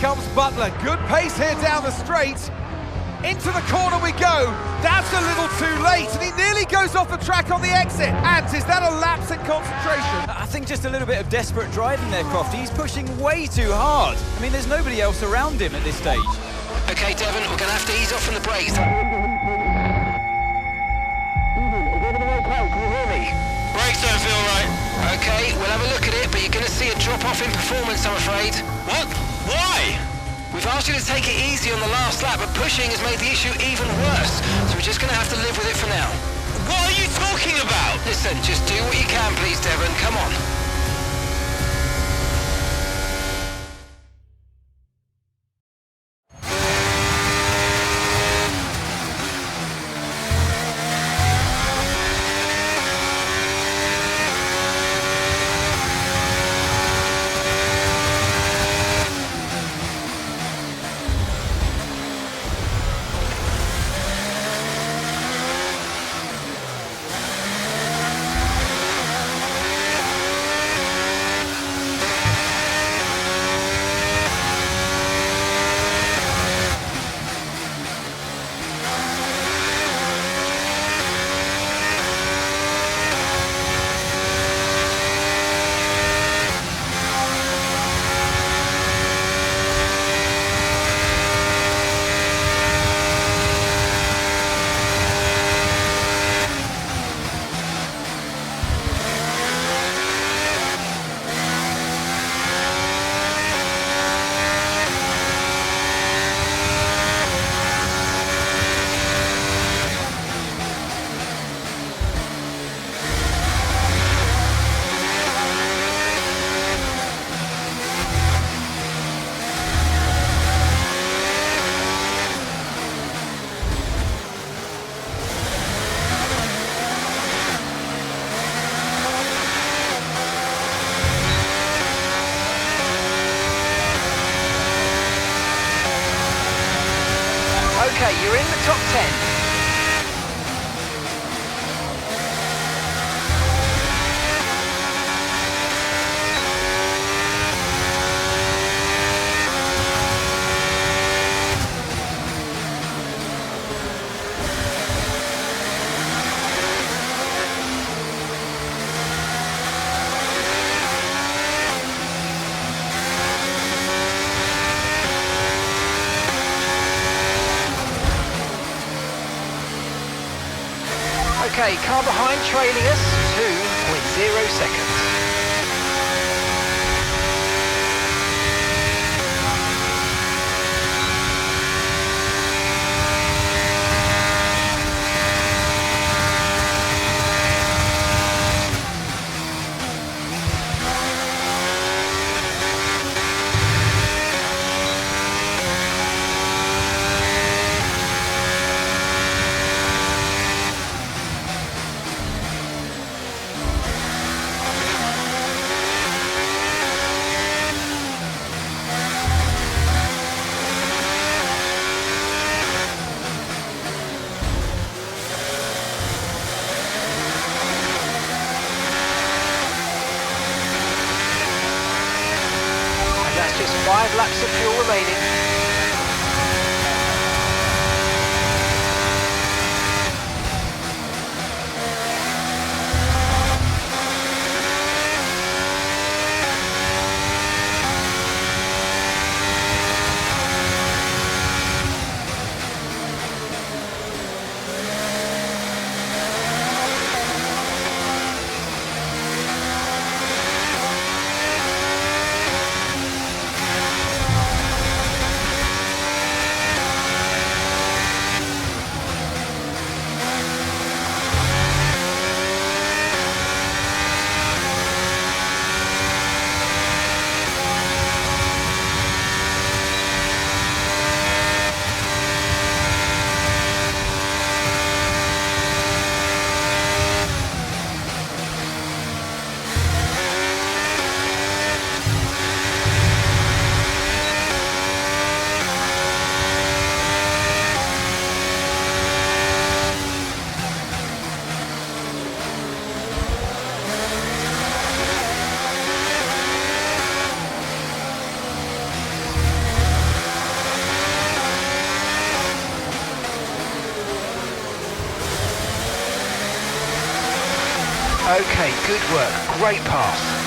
comes Butler. Good pace here down the straight. Into the corner we go. That's a little too late, and he nearly goes off the track on the exit. And is that a lapse in concentration? I think just a little bit of desperate driving there, Crofty. He's pushing way too hard. I mean, there's nobody else around him at this stage. Okay, Devon, we're going to have to ease off from the brakes. Brakes don't feel right. Okay, we'll have a look at it, but you're going to see a drop-off in performance, I'm afraid. What? Why? We've asked you to take it easy on the last lap, but pushing has made the issue even worse, so we're just going to have to live with it for now. What are you talking about? Listen, just do what you can, please, Devon. Come on. Okay, you're in the top 10. Okay, car behind trailing us, 2.0 seconds. Just 5 laps of fuel remaining. Okay, good work. Great pass.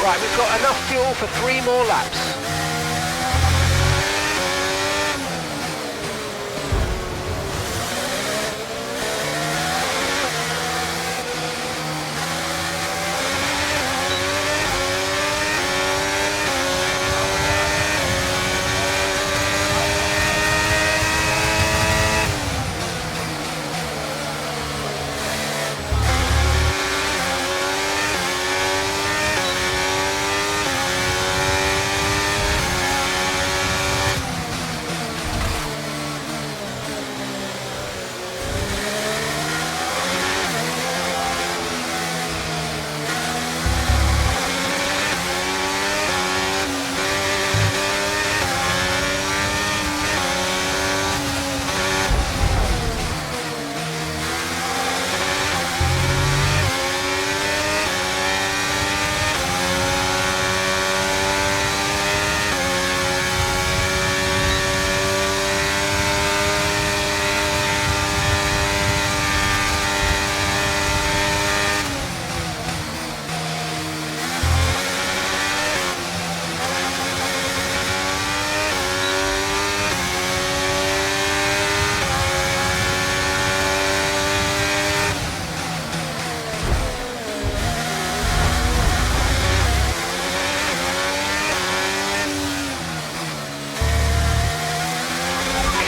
Right, we've got enough fuel for 3 more laps.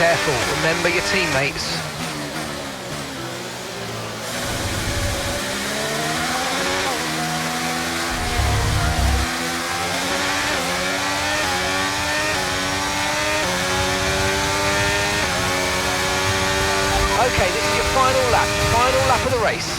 Careful, remember your teammates. Okay, this is your final lap of the race.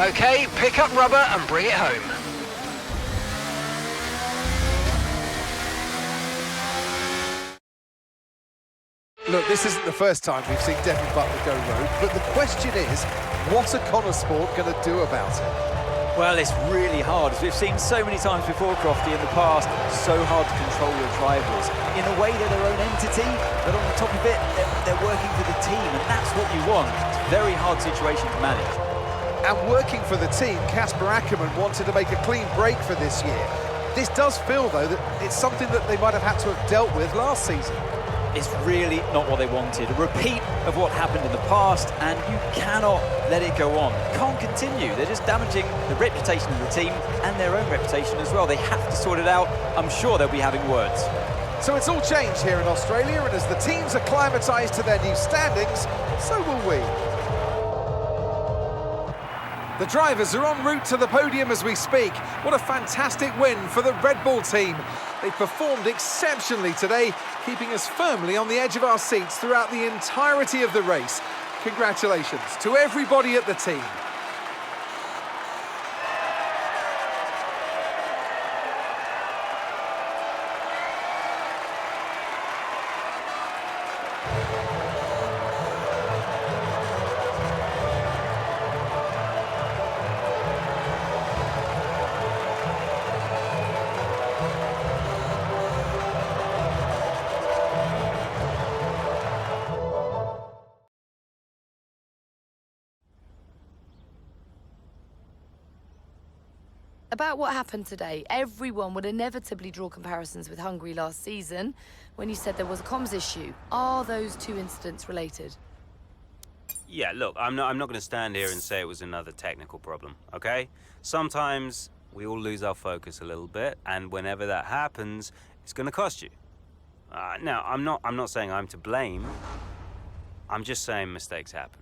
Okay, pick up rubber and bring it home. Look, this isn't the first time we've seen Devin Butler go rogue, but the question is, what are Connor Sport going to do about it? Well, it's really hard, as we've seen so many times before, Crofty, in the past. So hard to control your rivals. In a way, they're their own entity, but on the top of it, they're working for the team, and that's what you want. It's a very hard situation to manage. And working for the team, Kasper Ackerman wanted to make a clean break for this year. This does feel, though, that it's something that they might have had to have dealt with last season. It's really not what they wanted. A repeat of what happened in the past, and you cannot let it go on. Can't continue. They're just damaging the reputation of the team and their own reputation as well. They have to sort it out. I'm sure they'll be having words. So it's all changed here in Australia, and as the teams acclimatised to their new standings, so will we. The drivers are en route to the podium as we speak. What a fantastic win for the Red Bull team. They performed exceptionally today, keeping us firmly on the edge of our seats throughout the entirety of the race. Congratulations to everybody at the team. About what happened today, everyone would inevitably draw comparisons with Hungary last season when you said there was a comms issue. Are those two incidents related? Yeah, look, I'm not going to stand here and say it was another technical problem, okay? Sometimes we all lose our focus a little bit, and whenever that happens, it's going to cost you. Now, I'm not saying I'm to blame. I'm just saying mistakes happen.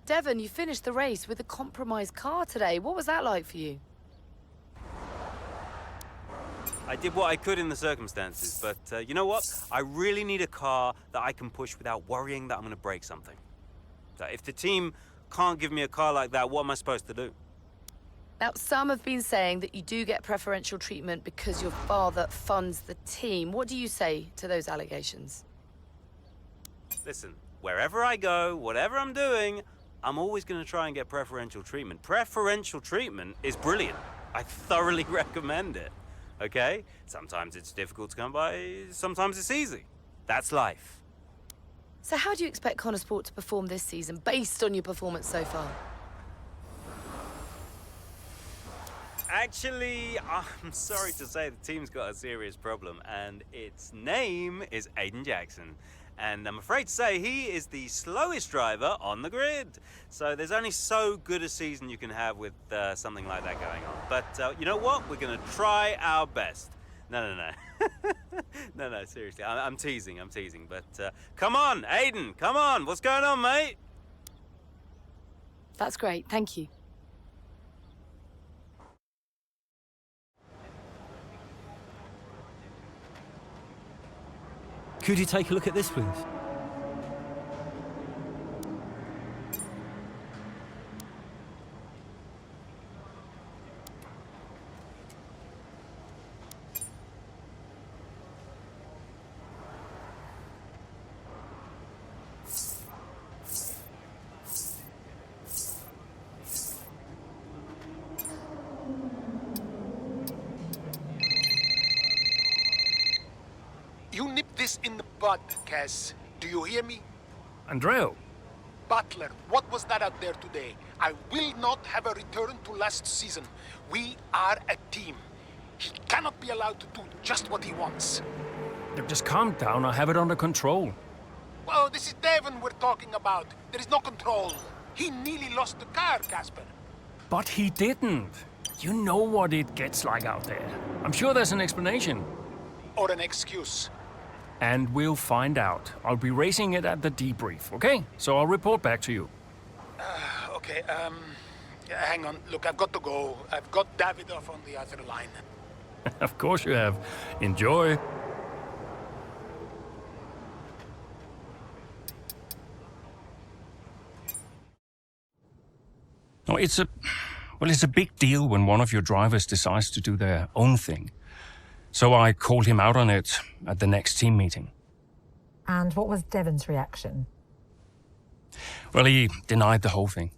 Devon, you finished the race with a compromised car today. What was that like for you? I did what I could in the circumstances, but you know what? I really need a car that I can push without worrying that I'm going to break something. So if the team can't give me a car like that, what am I supposed to do? Now, some have been saying that you do get preferential treatment because your father funds the team. What do you say to those allegations? Listen, wherever I go, whatever I'm doing, I'm always going to try and get preferential treatment. Preferential treatment is brilliant. I thoroughly recommend it. Okay? Sometimes it's difficult to come by, sometimes it's easy. That's life. So how do you expect Connor Sport to perform this season based on your performance so far? Actually, I'm sorry to say the team's got a serious problem, and its name is Aiden Jackson. And I'm afraid to say he is the slowest driver on the grid. So there's only so good a season you can have with something like that going on. But you know what? We're going to try our best. No. No, seriously. I'm teasing. But come on, Aiden, come on. What's going on, mate? That's great. Thank you. Could you take a look at this, please? You nip this in the bud, Kaz. Do you hear me? Andreo, Butler, what was that out there today? I will not have a return to last season. We are a team. He cannot be allowed to do just what he wants. just calm down. I have it under control. Well, this is Devon we're talking about. There is no control. He nearly lost the car, Kasper. But he didn't. You know what it gets like out there. I'm sure there's an explanation. Or an excuse. And we'll find out. I'll be racing it at the debrief, okay? So I'll report back to you. Okay, hang on. Look, I've got to go. I've got Davidoff on the other line. Of course you have. Enjoy. No, it's a big deal when one of your drivers decides to do their own thing. So I called him out on it at the next team meeting. And what was Devon's reaction? Well, he denied the whole thing.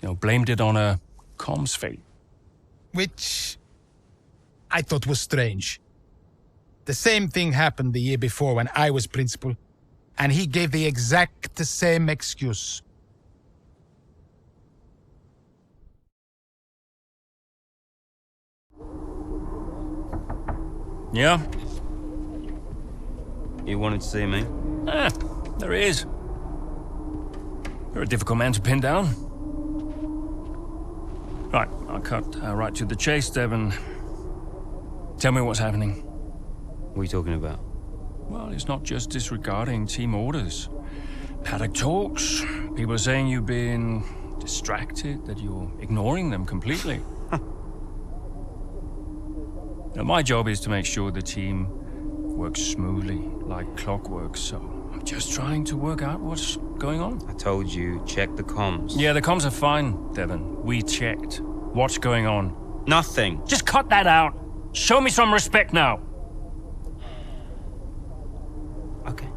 Blamed it on a comms fail. Which I thought was strange. The same thing happened the year before when I was principal, and he gave the exact same excuse. Yeah? You wanted to see me? There he is. You're a difficult man to pin down. Right, I'll cut right to the chase, Devon. Tell me what's happening. What are you talking about? Well, it's not just disregarding team orders. Paddock talks. People are saying you've been distracted, that you're ignoring them completely. Now, my job is to make sure the team works smoothly, like clockwork, so I'm just trying to work out what's going on. I told you, check the comms. Yeah, the comms are fine, Devon. We checked. What's going on? Nothing. Just cut that out. Show me some respect now. Okay.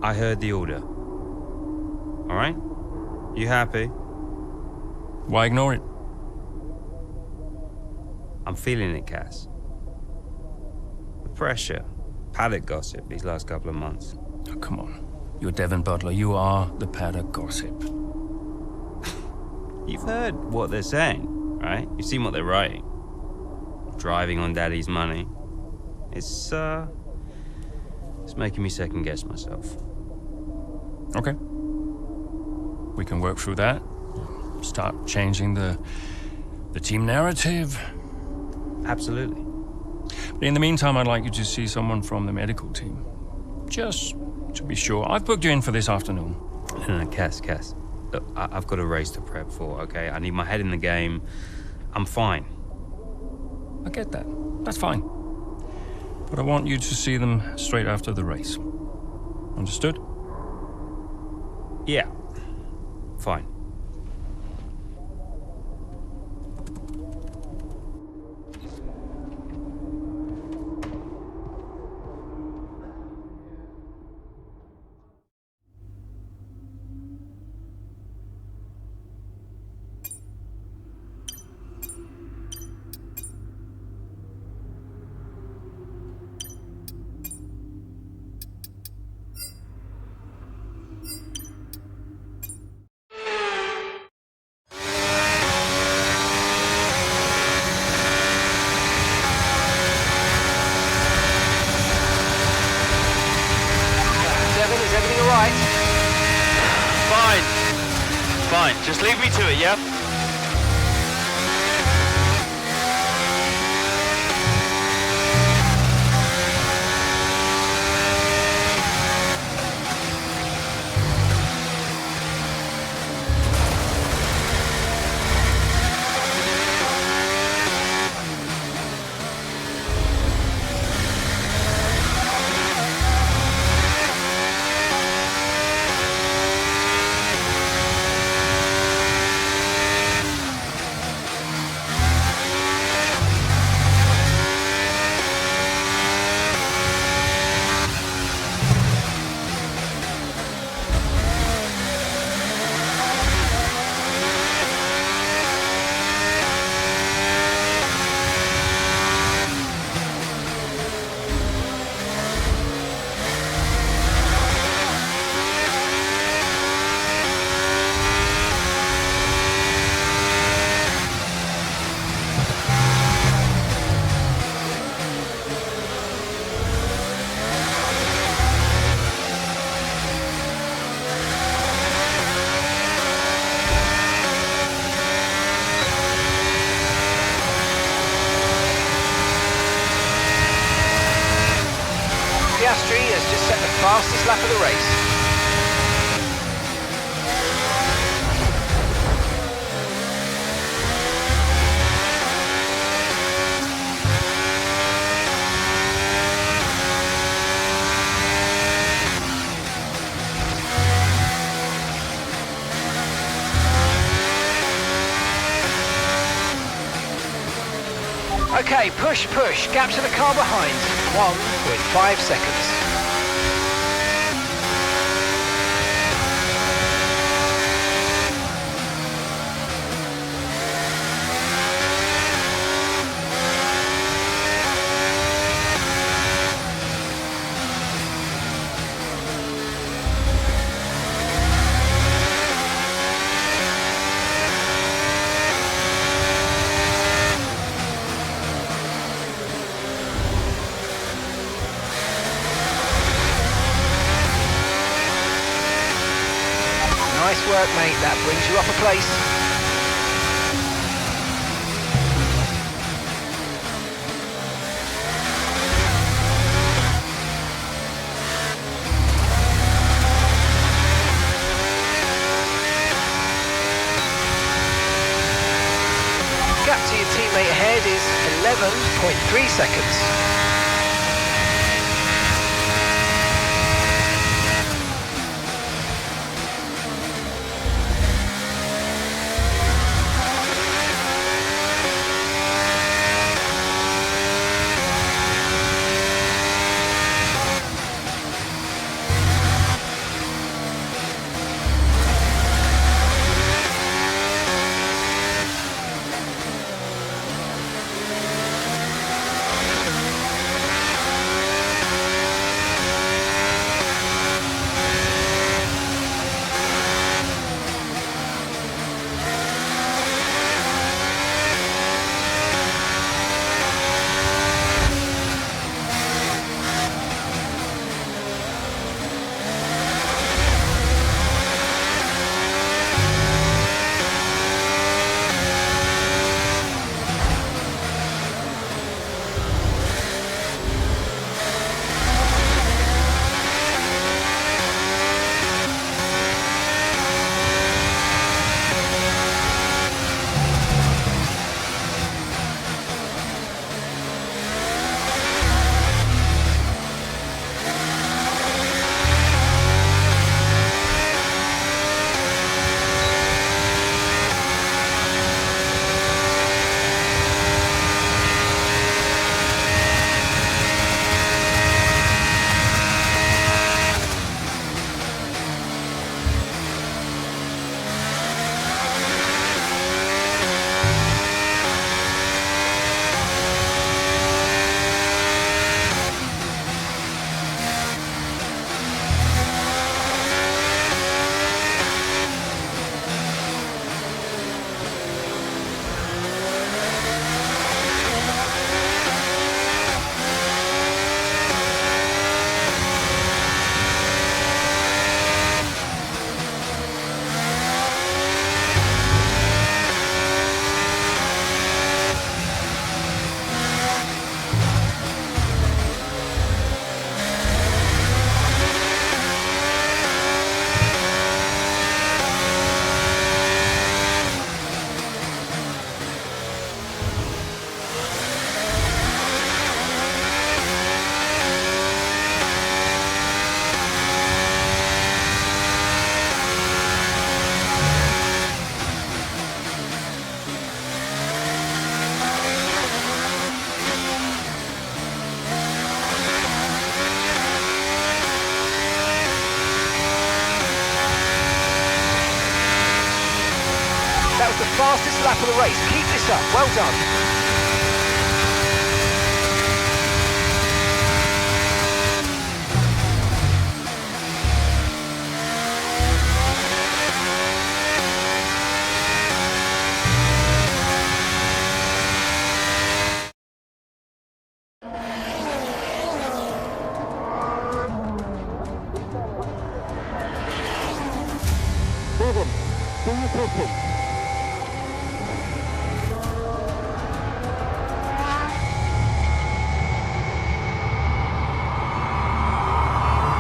I heard the order. All right? You happy? Why ignore it? I'm feeling it, Cass. The pressure. Paddock gossip these last couple of months. Oh, come on. You're Devon Butler. You are the paddock gossip. You've heard what they're saying, right? You've seen what they're writing. Driving on Daddy's money. It's making me second guess myself. Okay. We can work through that. Start changing the team narrative. Absolutely. But in the meantime, I'd like you to see someone from the medical team. Just to be sure. I've booked you in for this afternoon. No, Cass. Look, I've got a race to prep for, okay? I need my head in the game. I'm fine. I get that. That's fine. But I want you to see them straight after the race. Understood? Yeah. Fine. Fine, just leave me to it, yeah? Has just set the fastest lap of the race. Okay, push, push. Gap to the car behind. 1.5 seconds. Nice work, mate. That brings you up a place. Gap to your teammate ahead is 11.3 seconds. That was the fastest lap of the race. Keep this up. Well done.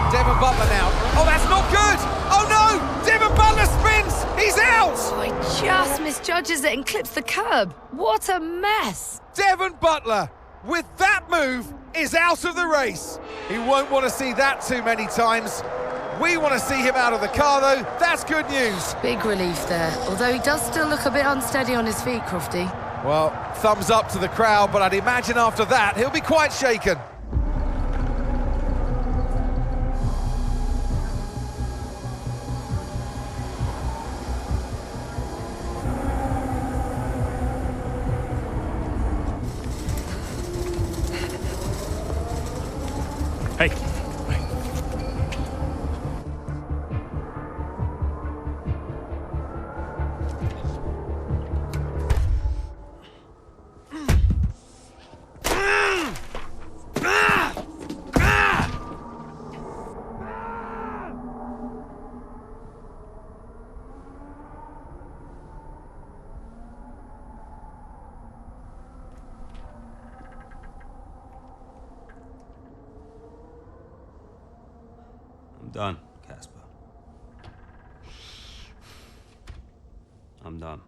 Devon Butler now. Oh, that's not good! Oh no! Devon Butler spins! He's out! Oh, he just misjudges it and clips the curb. What a mess! Devon Butler, with that move, is out of the race. He won't want to see that too many times. We want to see him out of the car, though. That's good news. Big relief there, although he does still look a bit unsteady on his feet, Crofty. Well, thumbs up to the crowd, but I'd imagine after that he'll be quite shaken. Hey. I'm done, Casper. I'm done.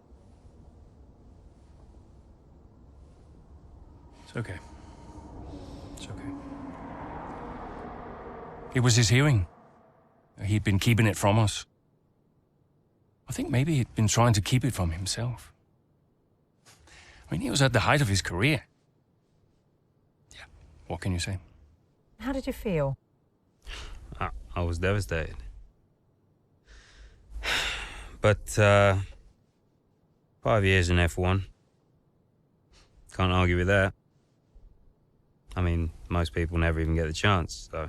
It's okay. It's okay. It was his hearing. He'd been keeping it from us. I think maybe he'd been trying to keep it from himself. I mean, he was at the height of his career. Yeah, what can you say? How did you feel? I was devastated. But 5 years in F1. Can't argue with that. I mean, most people never even get the chance, so.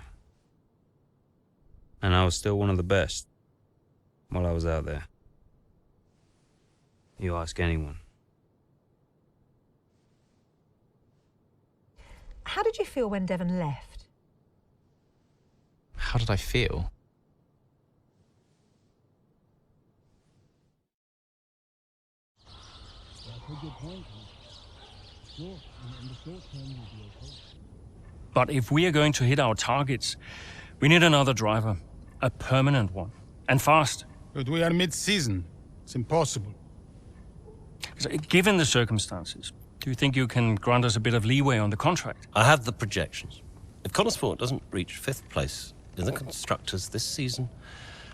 And I was still one of the best while I was out there. You ask anyone. How did you feel when Devon left? How did I feel? But if we are going to hit our targets, we need another driver. A permanent one. And fast. But we are mid-season. It's impossible. Given the circumstances, do you think you can grant us a bit of leeway on the contract? I have the projections. If Connorsport doesn't reach 5th place in the Constructors this season,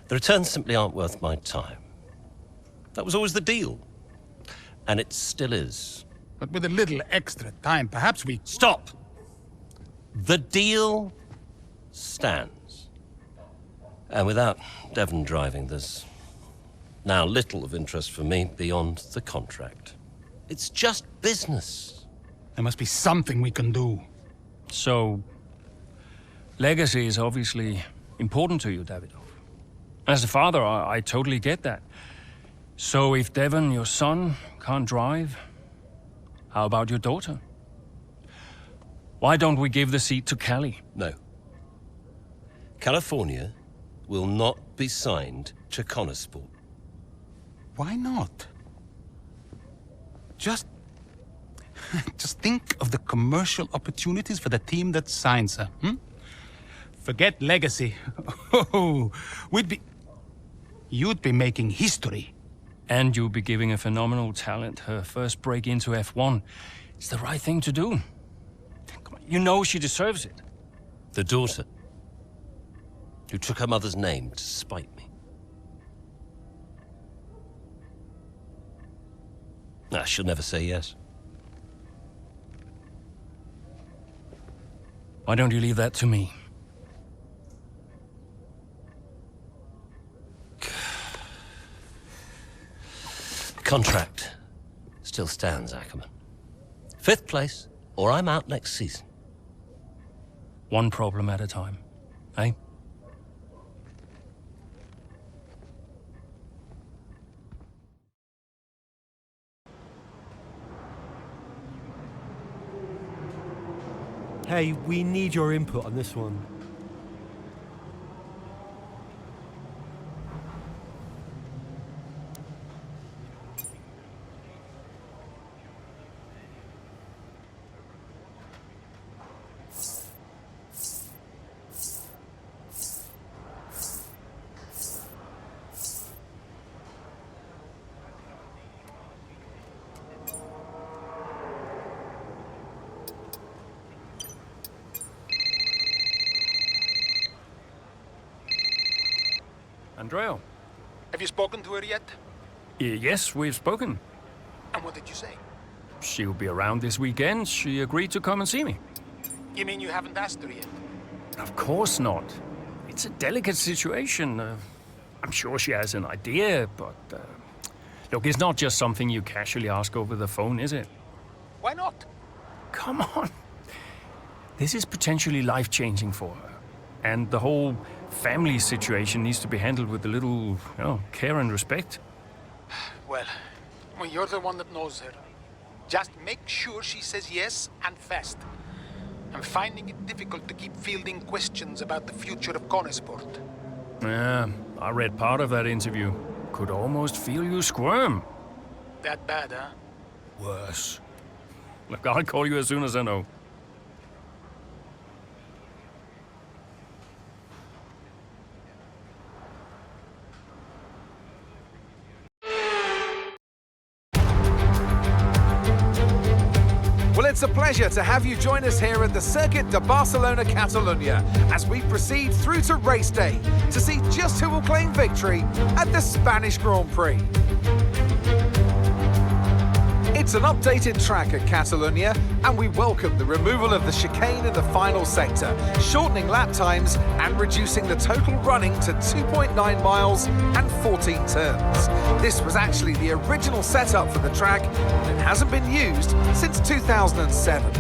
the returns simply aren't worth my time. That was always the deal. And it still is. But with a little extra time, perhaps we... Stop! The deal stands. And without Devon driving, there's now little of interest for me beyond the contract. It's just business. There must be something we can do. So, legacy is obviously important to you, Davidov. As a father, I totally get that. So if Devon, your son, can't drive, how about your daughter? Why don't we give the seat to Callie? No. California will not be signed to Connorsport. Why not? Just think of the commercial opportunities for the team that signs her, Forget legacy. Oh, you'd be making history. And you'll be giving a phenomenal talent her first break into F1. It's the right thing to do. Come on, you know she deserves it. The daughter, who took her mother's name to spite me. She'll never say yes. Why don't you leave that to me? The contract still stands, Ackerman. 5th place, or I'm out next season. One problem at a time, eh? Hey, we need your input on this one. Andrea. Have you spoken to her yet? Yes, we've spoken. And what did you say? she'll be around this weekend. She agreed to come and see me. You mean you haven't asked her yet? Of course not. It's a delicate situation. I'm sure she has an idea, but... look, it's not just something you casually ask over the phone, is it? Why not? Come on. This is potentially life-changing for her. And the whole family situation needs to be handled with a little, care and respect. Well, you're the one that knows her. Just make sure she says yes and fast. I'm finding it difficult to keep fielding questions about the future of Konesport. Yeah, I read part of that interview. Could almost feel you squirm. That bad, huh? Worse. Look, I'll call you as soon as I know. Well, it's a pleasure to have you join us here at the Circuit de Barcelona Catalunya as we proceed through to race day to see just who will claim victory at the Spanish Grand Prix. It's an updated track at Catalunya, and we welcome the removal of the chicane in the final sector, shortening lap times and reducing the total running to 2.9 miles and 14 turns. This was actually the original setup for the track, and it hasn't been used since 2007.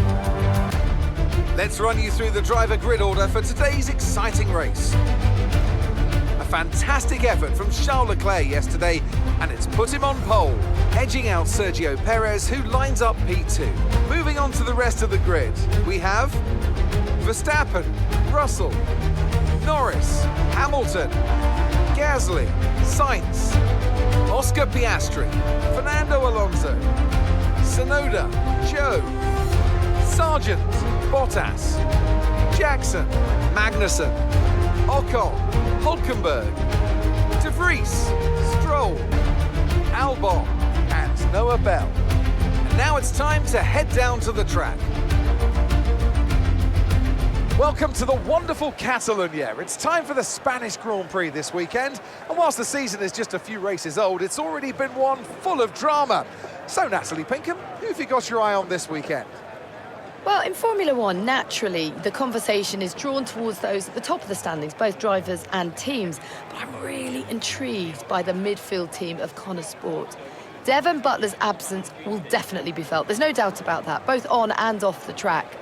Let's run you through the driver grid order for today's exciting race. A fantastic effort from Charles Leclerc yesterday, and it's put him on pole, edging out Sergio Perez, who lines up P2. Moving on to the rest of the grid, we have Verstappen, Russell, Norris, Hamilton, Gasly, Sainz, Oscar Piastri, Fernando Alonso, Tsunoda, Zhou, Sargent, Bottas, Jackson, Magnussen, Ocon, Hulkenberg, De Vries, Stroll, Albon and Noah Bell. And now it's time to head down to the track. Welcome to the wonderful Catalunya. It's time for the Spanish Grand Prix this weekend. And whilst the season is just a few races old, it's already been one full of drama. So, Natalie Pinkham, who have you got your eye on this weekend? Well, in Formula One, naturally, the conversation is drawn towards those at the top of the standings, both drivers and teams. But I'm really intrigued by the midfield team of Konesport. Devon Butler's absence will definitely be felt. There's no doubt about that, both on and off the track.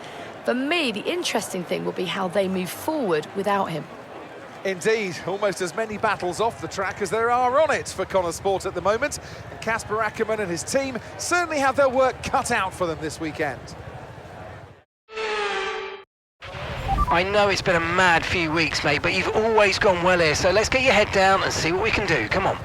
For me, the interesting thing will be how they move forward without him. Indeed, almost as many battles off the track as there are on it for Konesport at the moment. And Casper Ackermann and his team certainly have their work cut out for them this weekend. I know it's been a mad few weeks, mate, but you've always gone well here, so let's get your head down and see what we can do. Come on.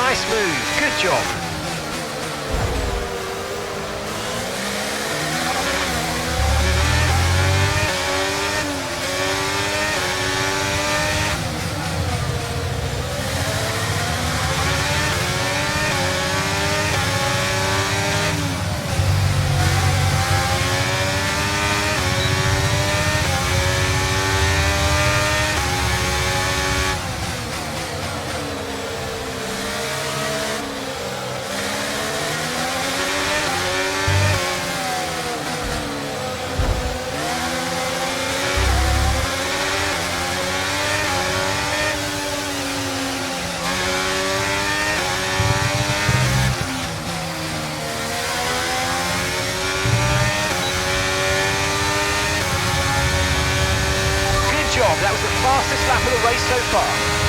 Nice move, good job. That was the fastest lap of the race so far.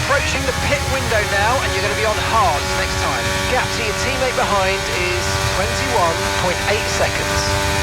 Approaching the pit window now, and you're going to be on hards next time. Gap to your teammate behind is 21.8 seconds.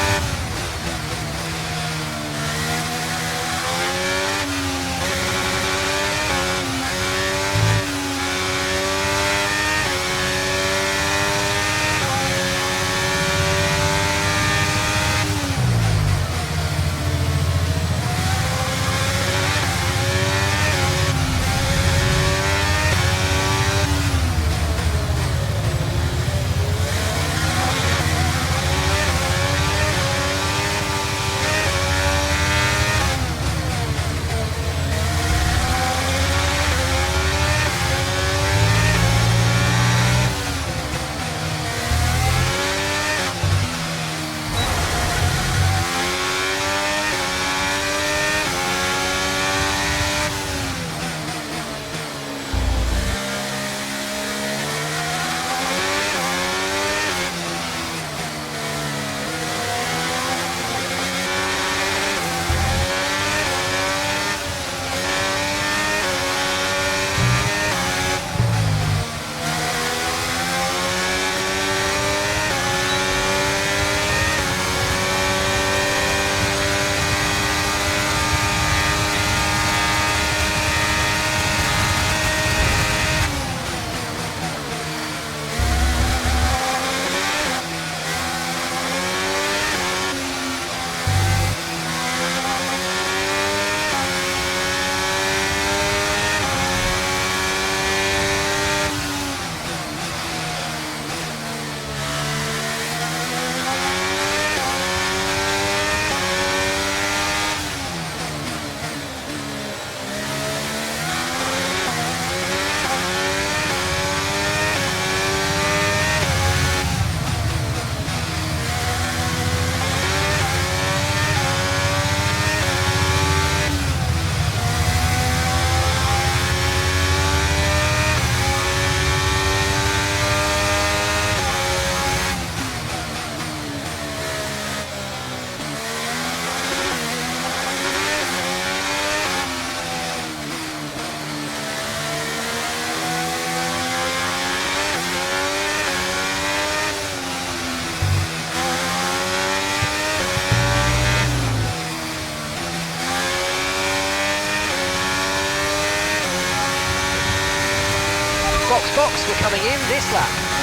box, box. We're coming in this lap.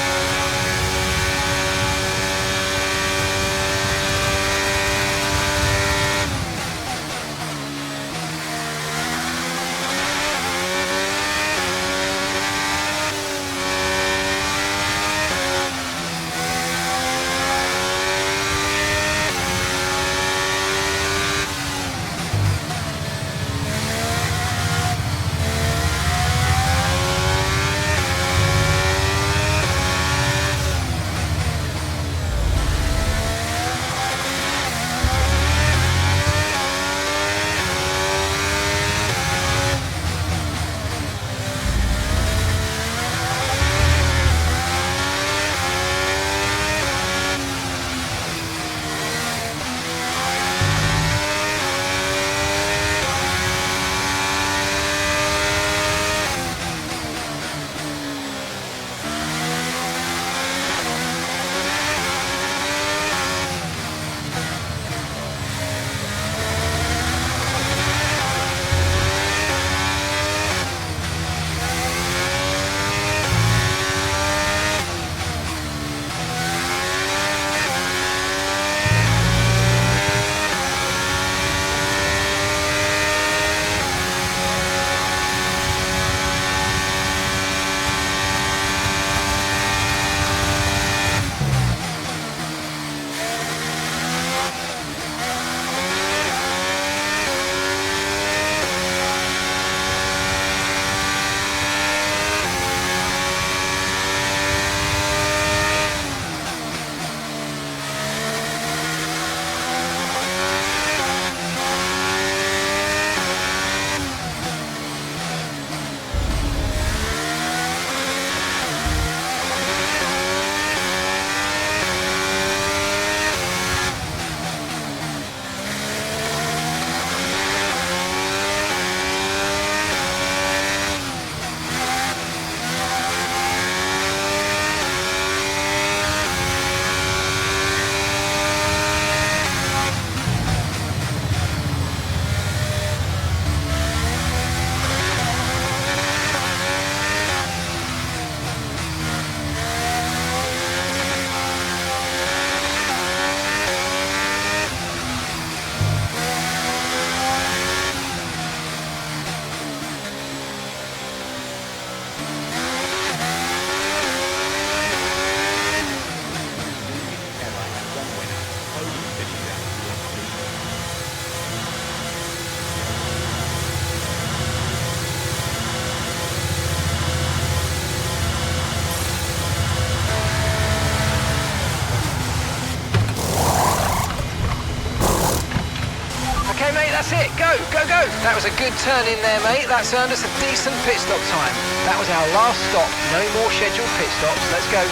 That's it, go, go, go. That was a good turn in there, mate. That's earned us a decent pit stop time. That was our last stop. No more scheduled pit stops. Let's go.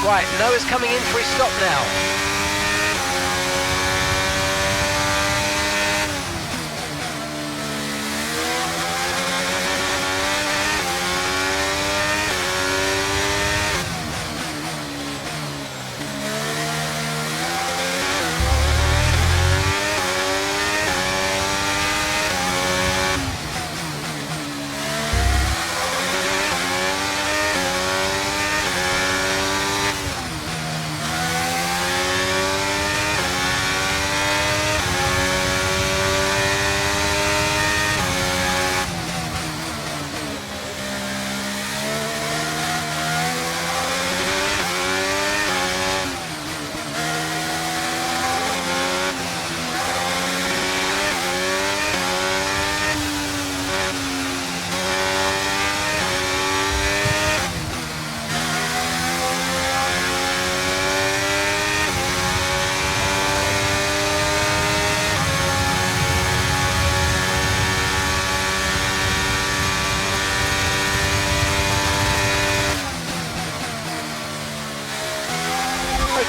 Right, Noah's coming in for his stop now.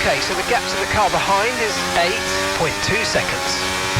Okay, so the gap to the car behind is 8.2 seconds.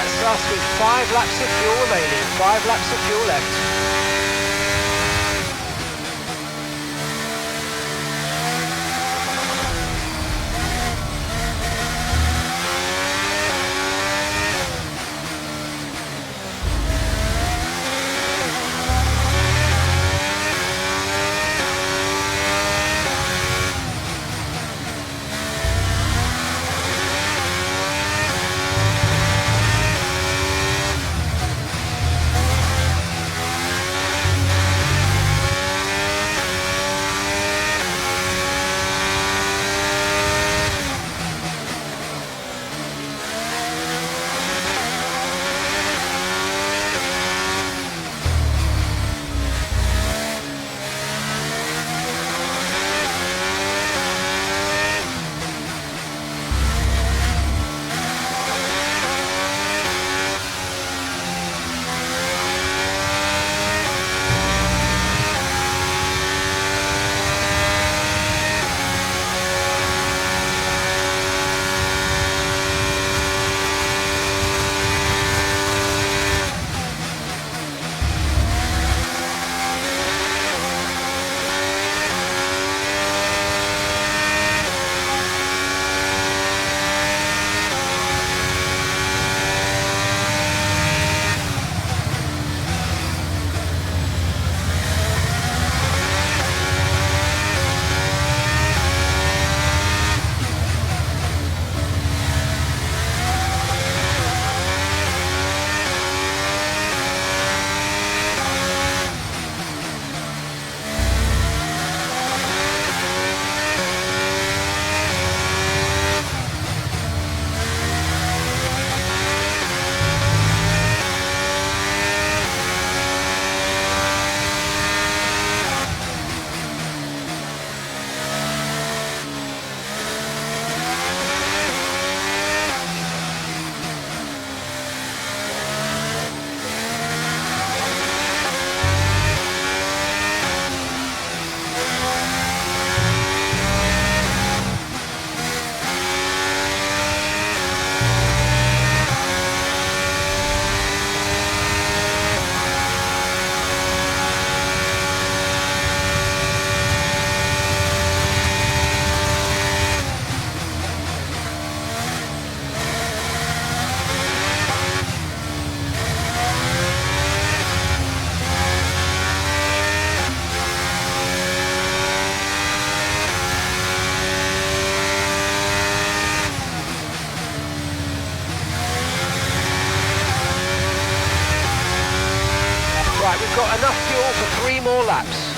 that's us with 5 laps of fuel remaining. 5 laps of fuel left. We've got enough fuel for 3 more laps.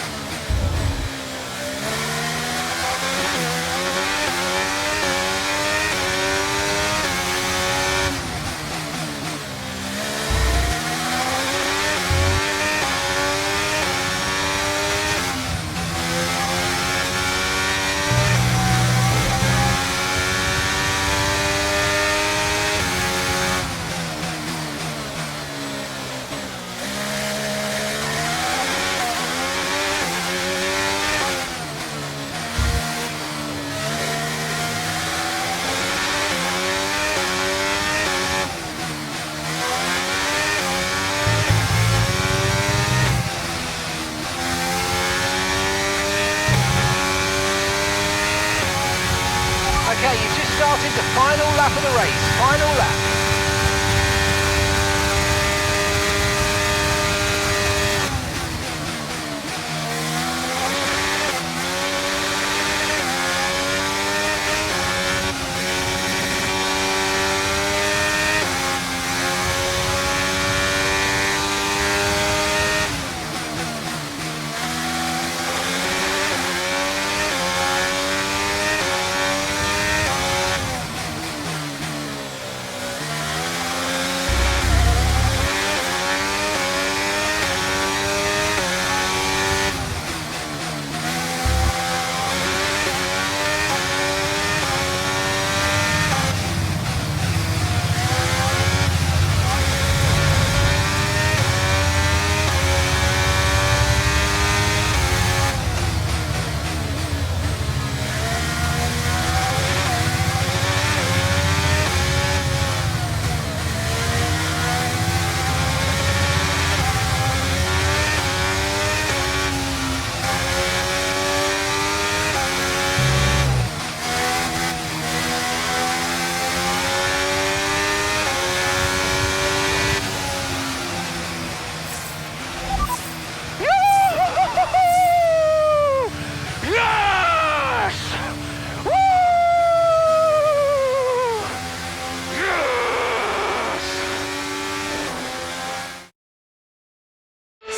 Okay, you've just started the final lap of the race. Final lap.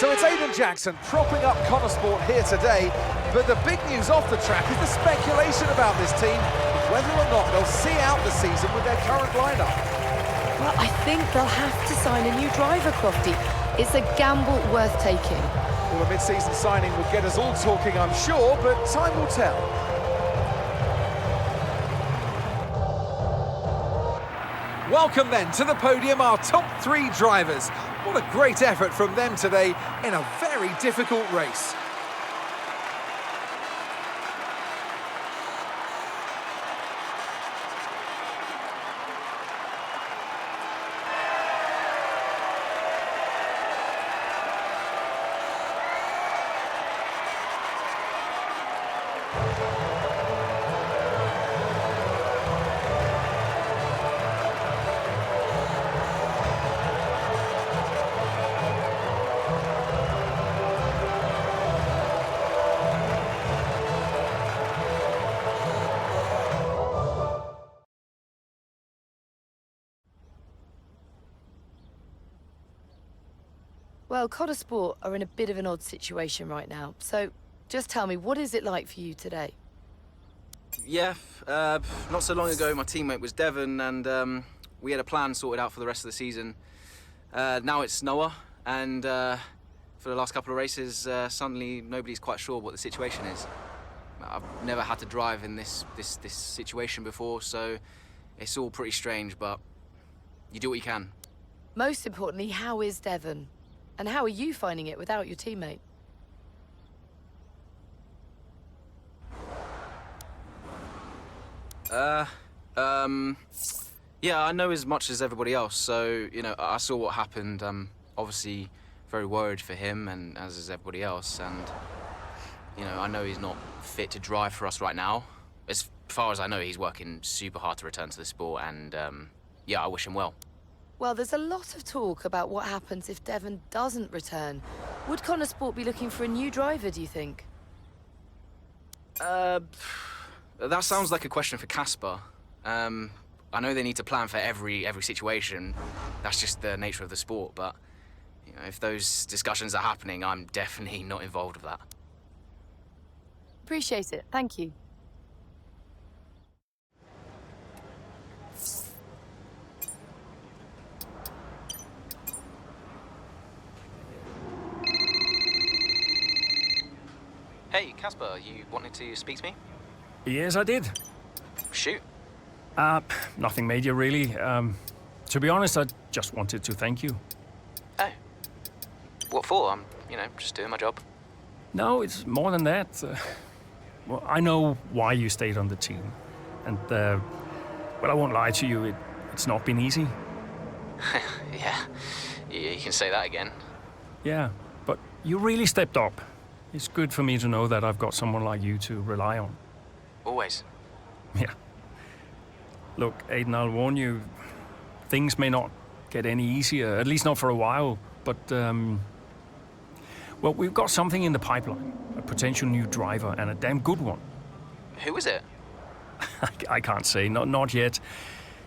So it's Aiden Jackson propping up Connor Sport here today, but the big news off the track is the speculation about this team, whether or not they'll see out the season with their current lineup. Well, I think they'll have to sign a new driver, Crofty. It's a gamble worth taking. Well, a mid-season signing would get us all talking, I'm sure, but time will tell. Welcome then to the podium, our top 3 drivers. What a great effort from them today in a very difficult race. Well, Connor Sport are in a bit of an odd situation right now. So, just tell me, what is it like for you today? Yeah, not so long ago my teammate was Devon and we had a plan sorted out for the rest of the season. Now it's Noah and for the last couple of races suddenly nobody's quite sure what the situation is. I've never had to drive in this situation before, so it's all pretty strange, but you do what you can. Most importantly, how is Devon? And how are you finding it without your teammate? Yeah, I know as much as everybody else, so, you know, I saw what happened. I'm obviously very worried for him, and as is everybody else, and, you know, I know he's not fit to drive for us right now. As far as I know, he's working super hard to return to the sport, and, yeah, I wish him well. Well, there's a lot of talk about what happens if Devon doesn't return. Would Connor Sport be looking for a new driver, do you think? That sounds like a question for Casper. I know they need to plan for every situation. That's just the nature of the sport, but you know, if those discussions are happening, I'm definitely not involved with that. Appreciate it. Thank you. Hey, Casper, you wanted to speak to me? Yes, I did. Shoot. Nothing major, really. To be honest, I just wanted to thank you. Oh. What for? I'm, you know, just doing my job. No, it's more than that. Well, I know why you stayed on the team. And, well, I won't lie to you, it's not been easy. Yeah, you can say that again. Yeah, but you really stepped up. It's good for me to know that I've got someone like you to rely on. Always. Yeah. Look, Aiden, I'll warn you, things may not get any easier, at least not for a while, but, well, we've got something in the pipeline, a potential new driver, and a damn good one. Who is it? I can't say, not yet.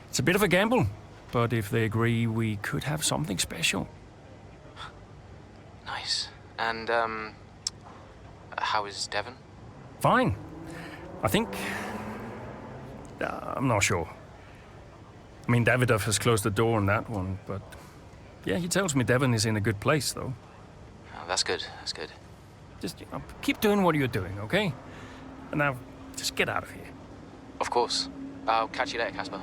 It's a bit of a gamble, but if they agree, we could have something special. Nice. And, how is Devon? Fine. I think... I'm not sure. I mean, Davidoff has closed the door on that one, but... Yeah, he tells me Devon is in a good place, though. Oh, that's good, that's good. Just, keep doing what you're doing, okay? And now, just get out of here. Of course. I'll catch you later, Casper.